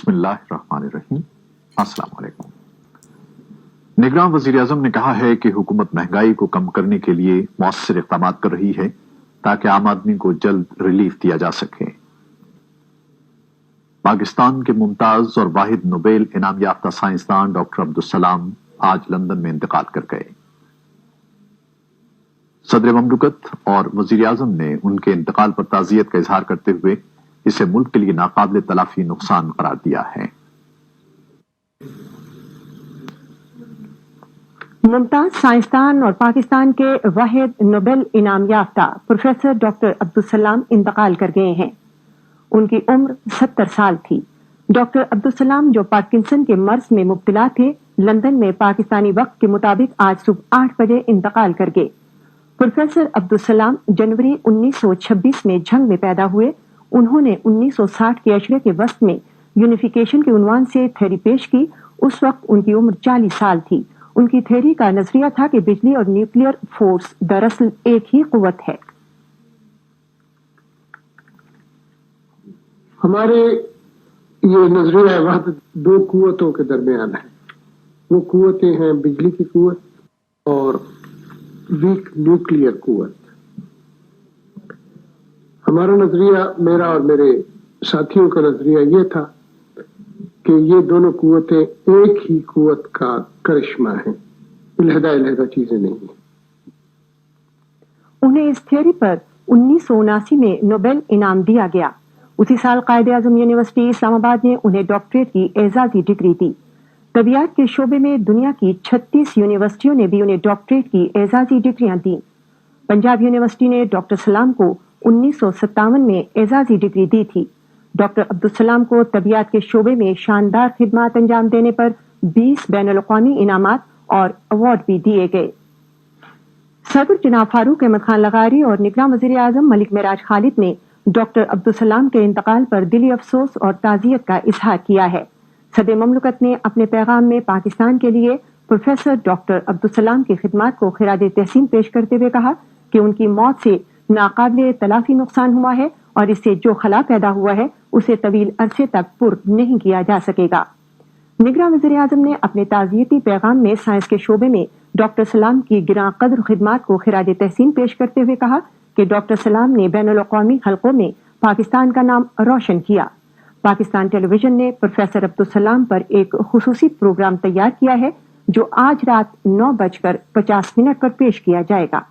बिस्मिल्लाहिर्रहमानिर्रहीम। अस्सलाम वालेकुम। निगरान वजीर आजम ने कहा है कि हुकूमत महंगाई को कम करने के लिए मौसर इक़दाम कर रही है ताकि आम आदमी को जल्द रिलीफ दिया जा सके। पाकिस्तान के मुमताज और वाहिद नोबेल इनाम याफ्ता साइंसदान डॉक्टर अब्दुल सलाम आज लंदन में इंतकाल कर गए। सदर ममलकत और वजीर आजम ने उनके इंतकाल पर ताज़ियत का इजहार करते हुए इसे मुल्क के लिए नाकाबिल तलाफी नुकसान करार दिया है। मुमताज साइंसदान और पाकिस्तान के वाहिद नोबेल इनाम याफ्ता प्रोफेसर डॉक्टर अब्दुल सलाम इंतकाल कर गए हैं। उनकी उम्र 70 साल थी। डॉक्टर अब्दुल सलाम, जो पार्किंसन के मर्ज में मुब्तला थे, लंदन में पाकिस्तानी वक्त के मुताबिक आज सुबह 8 बजे इंतकाल कर गए। प्रोफेसर अब्दुल सलाम जनवरी 1926 में झंग में पैदा हुए। उन्होंने 1960 के अशरे के वस्त में यूनिफिकेशन के उन्वान से थ्योरी पेश की। उस वक्त उनकी उम्र 40 साल थी। उनकी थ्योरी का नजरिया था कि बिजली और न्यूक्लियर फोर्स दरअसल एक ही कुव्वत है। हमारे ये नजरिया वहदत दो कुव्वतों के दरमियान है। वो कुव्वतें हैं बिजली की कुव्वत और वीक न्यूक्लियर कुव्वत। हमारा नजरिया, मेरा और मेरे साथियों का नजरिया ये था कि ये दोनों कुव्वतें एक ही कुव्वत का करिश्मा है, अलहदा चीजें नहीं है। उन्हें इस थ्योरी पर 1979 में नोबेल इनाम दिया गया। उसी साल कायद-ए-आज़म यूनिवर्सिटी इस्लामाबाद ने उन्हें डॉक्टरेट की एजाजी डिग्री दी। तबियात के शोबे में दुनिया की 36 यूनिवर्सिटियों ने भी उन्हें डॉक्टरेट की एजाजी डिग्रियां दी। पंजाब यूनिवर्सिटी ने डॉक्टर सलाम को 1957 में एजाजी डिग्री दी थी। डॉक्टर अब्दुल सलाम को तबियात के शोबे में शानदार खिदमात अंजाम देने पर 20 बैनुल-अक़वामी इनामात और अवार्ड भी दिए गए। सदर जनाब फारूक अहमद खान लगारी और निगरान वज़ीर आज़म मलिक मेराज खालिद ने डॉक्टर अब्दुल सलाम के इंतकाल पर दिली अफसोस और ताज़ियत का इजहार किया है। सदर ममलकत ने अपने पैगाम में पाकिस्तान के लिए प्रोफेसर डॉक्टर अब्दुल सलाम की खिदमात को खिराज तहसीन पेश करते हुए कहा कि उनकी मौत से नाकाबिल तलाफी नुकसान हुआ है और इससे जो खला पैदा हुआ है उसे तवील अरसे तक पुर नहीं किया जा सकेगा। निगरान वज़ीर आज़म ने अपने ताज़ियती पैगाम में साइंस के शोबे में डॉक्टर सलाम की गिरां कद्र खिदमात को खिराज तहसीन पेश करते हुए कहा कि डॉक्टर सलाम ने बैनुल-अक़वामी हलकों में पाकिस्तान का नाम रोशन किया। पाकिस्तान टेलीविजन ने प्रोफेसर अब्दुल सलाम पर एक खुसूसी प्रोग्राम तैयार किया है जो आज रात 9:50 पर पेश किया जाएगा।